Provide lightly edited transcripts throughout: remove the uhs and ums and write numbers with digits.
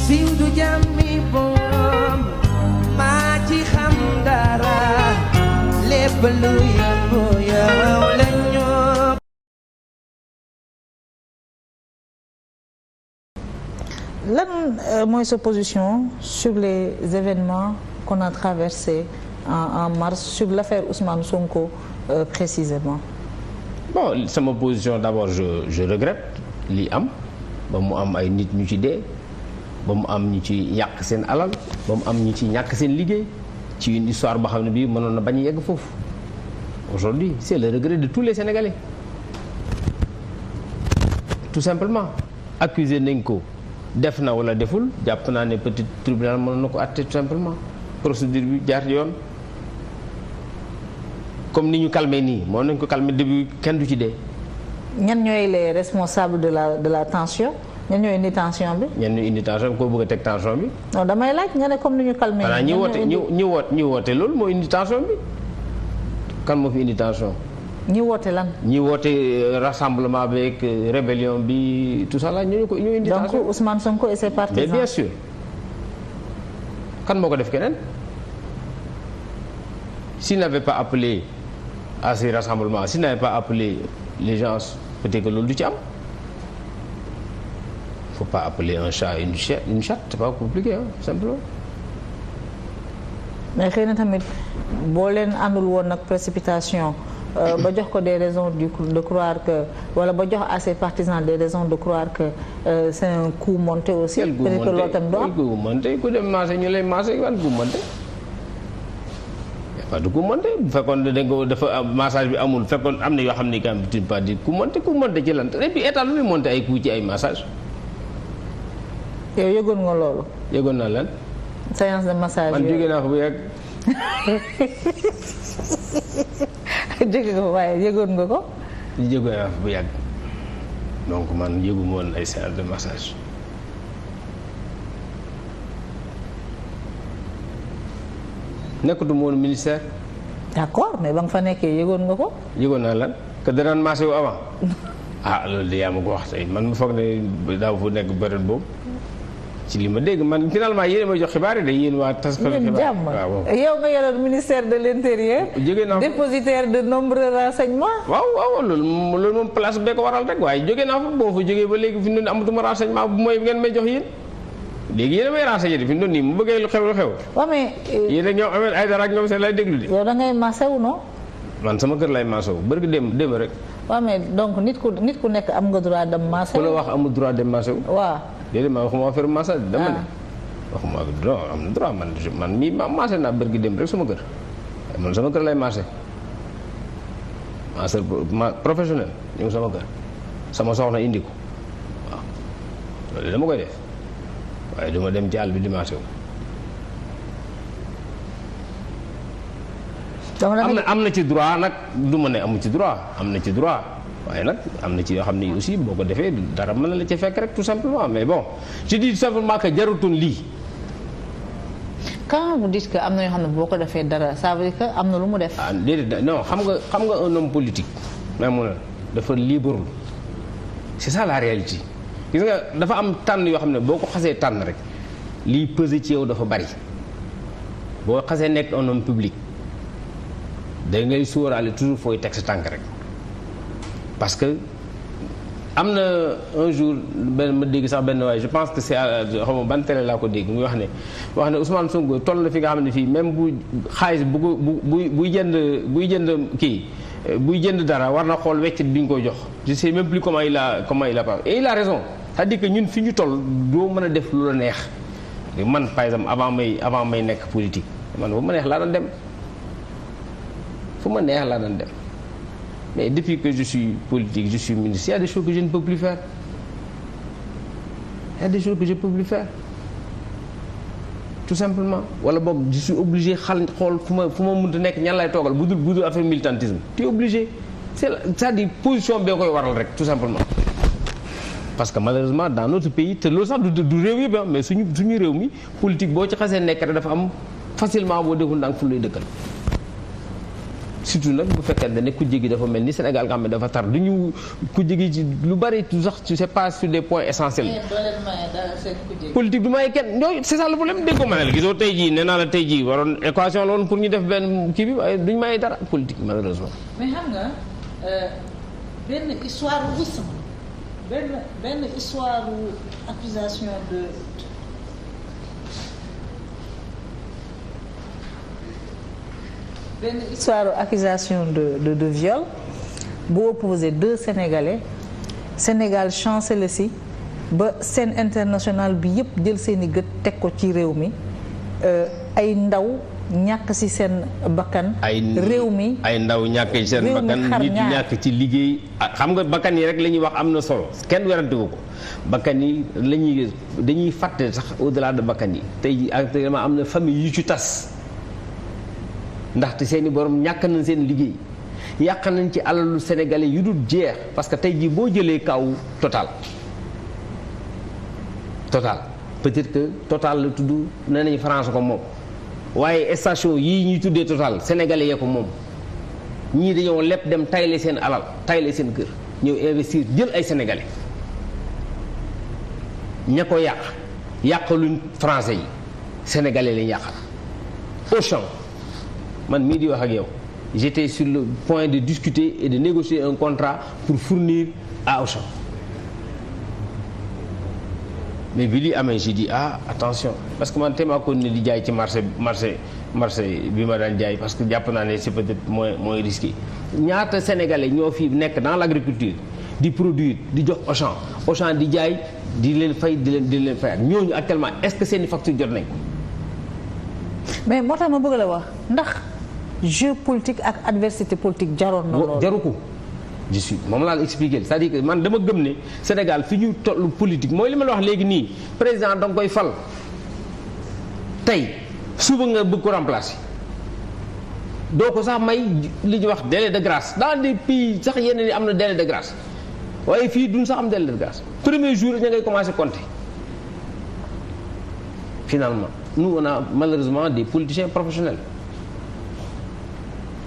siiw du jàmmi boom maa ci xam dara lépp lu yëngu yow la ñoo. Lan mooy sa position sur les événements qu'on a traversés en mars sur l'affaire Ousmane Sonko précisément? Bon, sama position d'abord je regrette lii am ba mu am ay nit ñu ci dee ba mu am ñu ci yàq seen alal ba mu am ñu ci ñàkk seen liggéey ci une histoire boo xam ne bii mënoon na bañ a yegg foofu. Aujourd'hui c'est le regret de tous les Sénégalais tout simplement. Accusé nañ ko def na wala deful jàpp naa ne petit tribunal mënoon na ko àtte tout simplement procédure bi jaar yoon comme ni ñu calmé nii moo nañ ko calmé début kenn du ci dee. ñan ñooy les responsables de la tension ñan ñooy indi tension bi. ñan ñooy indi tension bi koo bëgg a teg tension bi. non damay laaj nga ne comme ni ñu calmé. xanaa ñi woote loolu moo indi tension bi kan moo fi indi tension. ñi woote lan. ñi woote rassemblement avec rébellion bi tout ça là ñu indi tension. donc Ousmane Sonko et ses partisans. mais bien sûr kan moo ko def keneen s'il n'avait pas appelé à ces rassemblements s'il n'avait pas appelé les gens peut-être que loolu du ci am. Faut pas appeler un chat une chatte c'est pas compliqué simplement. mais xëy na tamit boo leen àndul woon nag précipitation ba jox ko des raisons de croire que wala ba jox à ses partisans des raisons de croire que c'est un coup monté aussi. peut-être que loolu tam do am coup monté ku dem marché ñu lay marché wan coup monté. pas de coup monté bu fekkoon dañ ko dafa massage bi amul fekkoon am na yoo xam ne quand même tu ne pas dire coup monté ci lan et puis état lu muy monté ay coup ci ay massage. yow yëgoon nga loolu. yëgoon naa lan. séance de massage man jóge naa fa bu yàgg. jóge nga fa waaye yëgoon nga ko. jóge naa fa bu yàgg donc man yëgu ma woon ay séance de massage. nekkatu ma woon ministère. d'accord mais ba nga fa nekkee yëgoon nga ko. yëgoon naa lan que danaan massé wu avant. ah loolu de yaa ma ko wax tey man ma foog ne daaw fu nekk période boobu ci li ma dégg man finalement yéen a may jox xibaar yi de yéen waa tas ko xibaar waaw yow nga yoroon ministère de l'intérieur. jóge naa dépositaire de nombreux renseignements. waaw loolu moom place bee ko waral rek waaye jóge naa fa boo fa jógee ba léegi fi mu ne amatuma renseignement bu mooy ngeen may jox yéen léegi yéen a may renseigné fi mu ne nii mu bëggee lu xew. waaw mais. yéen ak ñoom amee ay dara ak ñoom seen lay déglu di. yow da ngay masewu non. man sama kër lay maasewu bërki démb rek. waaw mais donc nit ku nekk am nga droit dem maasewu. ku la wax amul droit dem maasewu. waaw. déedéet ma waxuma affaire massage dama ne. waxuma non am na droit man mii ma maase naa bërki démb rek sama kër man sama kër lay maase. masseur professionnel ñëw sama kër sama soxna indi ko waaw loolu dama koy def waaye duma dem ci àll bi di maasewu. am na ci droit nag du ma ne amu ci droit am na ci droit waaye nag am na ci yoo xam ne aussi boo ko defee dara mën na la ci fekk rek tout simplement mais bon je dis tout simplement que jarutoon lii. quand vous dites que am na yoo xam ne boo ko defee dara ça veut dire que am na lu mu def. ah déedéet non xam nga un homme politique même mu ne dafa libre c'est ça la réalité gis nga dafa am tànn yoo xam ne boo ko xasee tànn rek liy peser ci yow dafa bari boo xasee nekk un homme public. da ngay sóoraale toujours fooy teg sa tànk rek parce que am na un jour ma dégg sax benn waaye je pense que c'est xaw ma ban télé laa ko dégg muy wax ne Ousmane Sonko toll na fi nga xam ne fii même bu xaalis buy jënd dara war na xool weccit bi ñu koy jox je sais même plus comment il a pas et il a raison c'est-à-dire que ñun fi ñu toll doo mën a def lu la neex man par exemple avant may nekk politique man bu ma neex laa doon dem. fu ma neex laa doon dem mais depuis que je suis politique je suis ministre il y a des choses que je ne peux plus faire tout simplement wala boog je suis obligé xool fu ma mënta nekk ñan lay toogal bu dul affaire militantisme tu es obligé c'est-à-dire position bee koy waral rek tout simplement parce que malheureusement dans notre pays te loolu sax du réew yëpp mais suñu réew mi politique boo ci xasee nekk rek dafa am facilement boo deful ndànk fu lay dëkkal surtout nag bu fekkente ne ku jegi dafa mel ni Sénégal nga xam ne dafa tar du ñu ku jegi ci lu bari tu sax tu sais pas sur des points essentiels. politique du may kenn ñooy c'est ça le problème dégg ko ma ne la gisoo tey jii nee naa la tey jii waroon équation la woon pour ñu def benn kii bi waaye duñ may dara politique malheureusement. mais xam nga benn histoire wism benn histoire accusation de. benn histoire accusation de viol bu opposé deux Sénégalais Sénégal chancellé si ba scène internationale bi yëpp jël seeni gët teg ko ci réew mi ay ndaw ñàkk ci seen bakkan. réew mi ay ndaw ñàkk ci seen bakkan nit ñàkk ci liggéey. xam nga bakkan yi rek la ñuy wax am na solo kenn werante ko bakkan yi dañuy fàtte sax au-delà de bakkan yi tey actuellement am na famille yu ci tas. ndaxte seeni borom ñàkk nañ seen liggéey yàq nañ ci alalu sénégalais yu dul jeex parce que tey jii boo jëlee kaw Total peut-être que Total la tudd nee nañu France ko moom waaye station yii ñuy tuddee Total sénégalais yee ko moom ñii dañoo lépp dem tayle seen alal tayle seen kër ñëw investir jël ay sénégalais ña ko yàqaluñ français yi sénégalais lañ yàqal Auchan man mii di wax ak yow j'étais sur le point de discuter et de négocier un contrat pour fournir à Auchan mais bi li amee j'ai dit attention parce que man téemaa ko ne di jaay ci marché bi ma daan jaay parce que jàpp naa ne c'est peut-être moins risqué ñaata sénégalais ñoo fi nekk dans l'agriculture di produire di jox Auchan di jaay di leen fay di leen fayaat ñooñu actuellement est-ce que seeni facture jot nañ ko mais moo tax ma bëgg la wax ndax jeu politique ak adversité politique jaroon na loolu. jaru ko je suis moom laa la expliqué c'est-à-dire que man dama gëm ne Sénégal fi ñu tollu politique mooy li ma la wax léegi nii président da nga koy fal tey suba nga bëgg ko remplacer doo ko sax may li ñuy wax délai de grâce dans des pays sax yeneen yi am na délai de grâce waaye fii duñ sax am délai de grâce premier jour ña ngay commencer compter finalement. Nous, on a malheureusement des politiciens professionnels.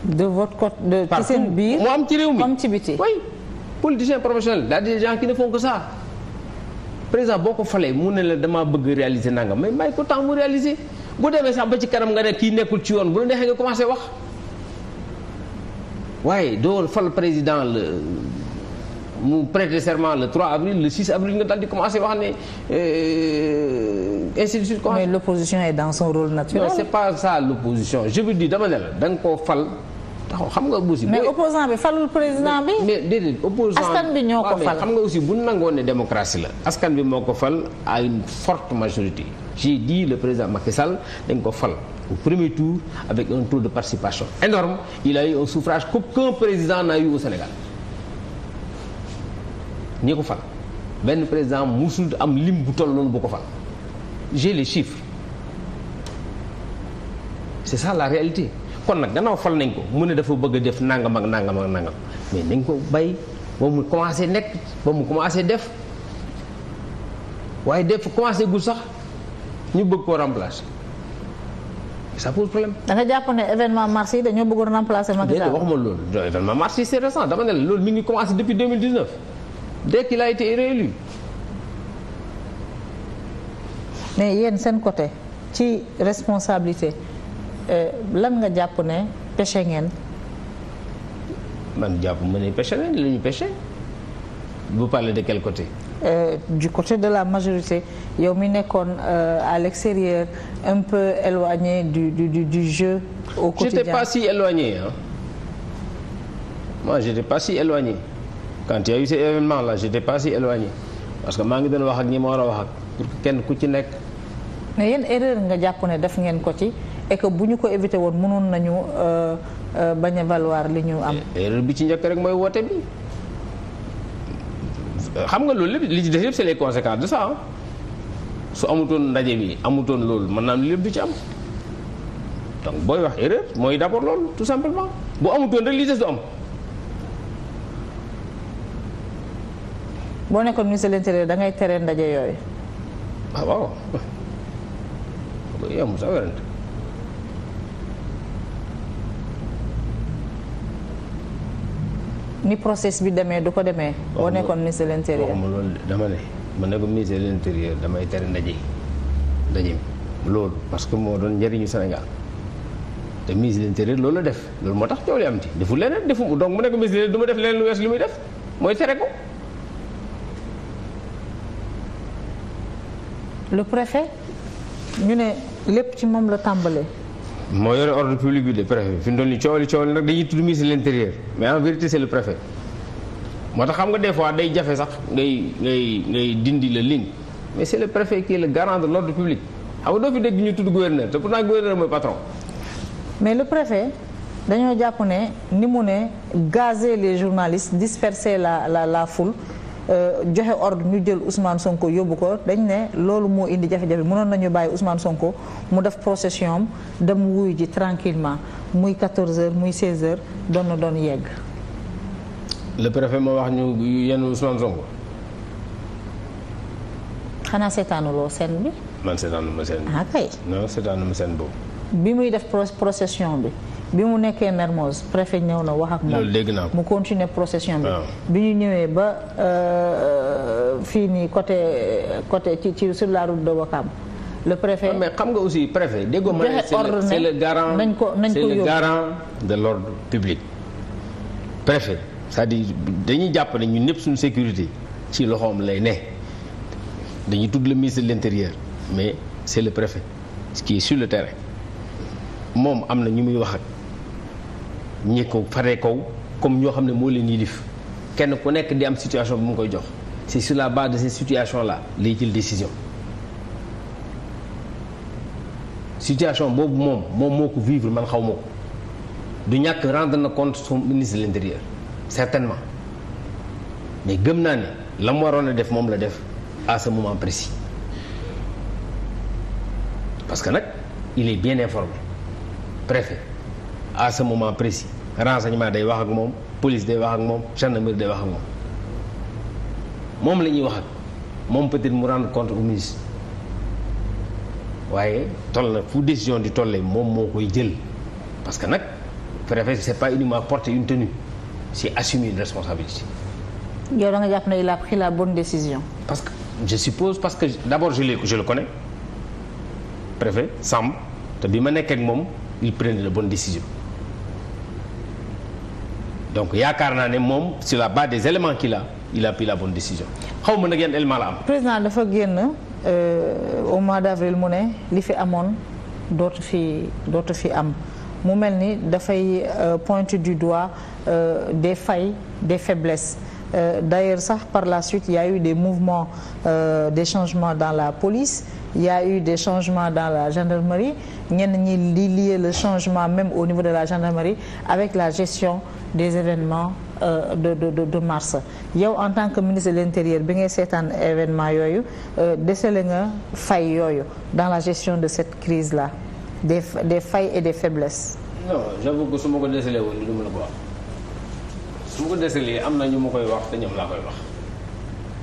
De votre côté, ci seen biir moo am ci réew mi comme ci biti. oui politiciens professionnels daal des gens qui ne font que ça. président boo ko falee mu ne la damaa bëgg réaliser nangam mais may ko temps mu réaliser bu demee sax ba ci kanam nga ne kii nekkul ci yoon bu la neexee nga commencé wax waaye doo fal président mu prêter serment le 3 avril le 6 avril nga daal di commencé wax ne ainsi de suite. mais l'opposition est dans son rôle naturel. non c'est pas ça l'opposition je veux dire dama ne la da nga koo fal taxaw xam nga aussi. mais opposant bi falul président bi. mais déedéet opposant askan bi ñoo ko fal. xam nga aussi bu nangoon ne démocratie la askan bi moo ko fal à une forte majorité. j'ai dit le président Macky Sall dañ ko fal au premier tour avec un taux de participation énorme il a eu un suffrage qu'aucun président n'a eu au Sénégal. ñi ko fal benn président musul am lim bu toll noonu bu ko fal j'ai les chiffres c'est ça la réalité kon nag gannaaw fal nañ ko mu ne dafa bëgg a def nangam ak nangam ak nangam mais nañ ko bay ba mu commencé nekk ba mu commencé def waaye def commencé gul sax ñu bëgg koo remplacer ça pose problème. da nga jàpp ne événement mars yi dañoo bëggoon remplacer Macky Sall. waxuma loolu événement mars yi c'est récent dama ne la loolu mi ngi commencé depuis 2019 dès qu'il a été réélu. mais yéen seen côté ci responsabilité lan nga jàpp ne péché ngeen. man jàpp ma ne péché nañ la ñu péché. vous parlez de quel côté. Du côté de la majorité yow mi nekkoon à l'extérieur un peu éloigné du jeu au quotidien. J'étais pas si éloigné hein. Moi j'étais pas si éloigné quand il y a eu ces événements là j'étais pas si éloigné parce que maa ngi doon wax ak ñi ma war a wax ak pour que kenn ku ci nekk. mais yéen erreur nga jàpp ne def ngeen ko ci et que bu ñu ko éviter woon mënoon nañu bañ a valoir li ñu am. erreur bi ci njëkk rek mooy woote bi. xam nga loolu lépp li ci def yëpp c'est les conséquences de ça su amutoon ndaje bi amutoon loolu mën naa lépp du ci am donc booy wax erreur mooy d'abord loolu tout simplement bu amutoon rek li des du am. boo nekkoon ministre de l'intérieur da ngay tere ndaje yooyu. ah waaw yow Moussa werante ni process bi demee du ko demee. boo nekkoon ministre de l'intérieur. waxuma loolu dama ne ma nekkoon ministre de l'intérieur damay tere ndaje loolu parce que moo doon njëriñu Sénégal te ministre de l'intérieur loolu la def loolu moo tax coow li am ci deful leneen donc mu nekk ministre du ma def leneen lu wees li muy def mooy tere ko. le préfet ñu ne lépp ci moom la tàmbalee. moo yore ordre public bi de préfet fi mu toll nii coow li nag dañuy tudd ministre de l'intérieur mais en vérité c'est le préfet moo tax xam nga des fois day jafe sax ngay dindi le ligne mais c'est le préfet qui est le garant de l'ordre public xam nga doo fi dégg ñu tudd gouverneur te pourtant gouverneur mooy patron. mais le préfet dañoo jàpp ne ni mu ne gazer les journalistes disperser la foule joxe ordre ñu jël Ousmane Sonko yóbbu ko dañ ne loolu moo indi jafe-jafe mënoon nañu bàyyi Ousmane Sonko mu def procession am dem wuyu ji tranquillement muy 14h muy 16h doon yegg. le préfet moo wax ñu yenn Ousmane Sonko. xanaa seetaanuloo scène bi. man seetaanuma scène bi. ah kay. non seetaanuma scène boobu. bi muy def procession bi mu nekkee Mermoz préfet ñëw na wax ak moom. loolu dégg naa ko mu continuer procession bi. waaw bi ñu ñëwee ba fii nii côté ci sur la route de Ouakam le préfet. mais xam nga aussi préfet déggoo ma ne c'est le garant c'est le garant de l'ordre public. préfet c'est-à-dire dañuy jàpp ne ñun ñëpp suñu sécurité ci loxoom lay ne dañuy tudd le ministre de l'intérieur mais c'est le préfet qui est sur le terrain moom am na ñu muy wax ak ñi ko faree kaw comme ñoo xam ne moo leen yilif kenn ku nekk di am situation bi mu koy jox c'est sur la base de ces situations là lay jël décision situation boobu moom moo ko vivre man xaw ma ko du ñàkk rendre na compte son ministre de l'intérieur certainement mais gëm naa ne la mu waroon a def moom la def à ce moment précis parce que nag il est bien informé préfet à ce moment précis renseignement day wax ak moom police day wax ak moom gendarmerie day wax ak moom la ñuy wax ak moom peut-être mu rendre compte au ministre waaye toll na fu décision di tollee moom moo koy jël parce que nag préfet c'est pas uniquement porter une tenue c'est assumer une responsabilité. yow da nga jàpp ne il a pris la bonne décision. parce que je suppose parce que d'abord je le connais préfet Samb te bi ma nekk ak moom il prenait de bonnes décisions donc yaakaar naa ne moom sur la base des éléments qu'il a il a pris la bonne décision xaw ma nag yan élément la am. président dafa génn au mois d'avril mu ne li fi amoon dootu fi am mu mel ni dafay pointer du doigt des failles des faiblesses. D'ailleurs sax par la suite il y a eu des mouvements des changements dans la police il y a eu des changements dans la gendarmerie ñenn ñi li lier le changement même au niveau de la gendarmerie avec la gestion des événements de mars yow en tant que ministre de l'intérieur bi ngay seetaan événement yooyu décelé nga failles yooyu dans la gestion de cette crise là des failles et des faiblesses. non j'avoue que su ma ko décelé woon du ma la ko wax. su ma ko décelé am na ñu ma koy wax te ñoom laa koy wax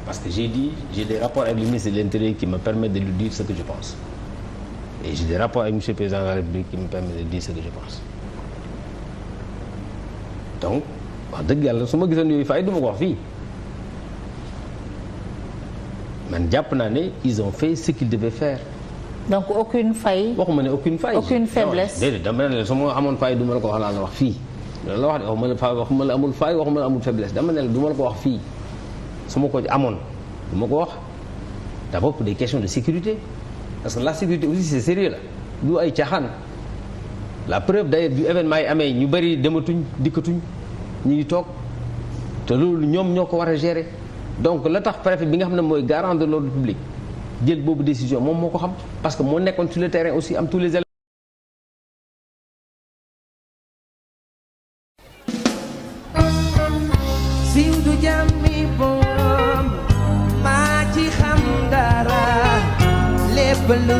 parce que j'ai des rapports avec le ministre de l'Intérieur qui me permettent de lui dire ce que je pense et j'ai des rapports avec monsieur le président de la République qui me permettent de dire ce que je pense donc wax dëgg yàlla su ma gisoon yooyu fay du ma ko wax fii man jàpp naa ne ils ont fait ce qu'ils devaient faire. donc aucune faille. waxuma ne aucune faille. aucune faiblesse déedéet dama ne la su ma amoon faille du ma la ko wax laa la wax fii. loolu la wax de waxuma la amul faille waxuma la amul faiblesse dama ne la du ma la ko wax fii su ma ko amoon du ma ko wax d'abord pour des questions de sécurité parce que la sécurité aussi c'est sérieux la du ay caaxaan la preuve d'ailleurs du événement yi amee ñu bari dematuñ dikkatuñ ñu ngi toog te loolu ñoom ñoo ko war a gérer donc la tax préfet bi nga xam ne mooy garant de l'ordre public jël boobu décision moom moo ko xam parce que moo nekkoon sur le terrain aussi am tous les éléments. siiw du jàmmi boom maa ci xam dara lépp lu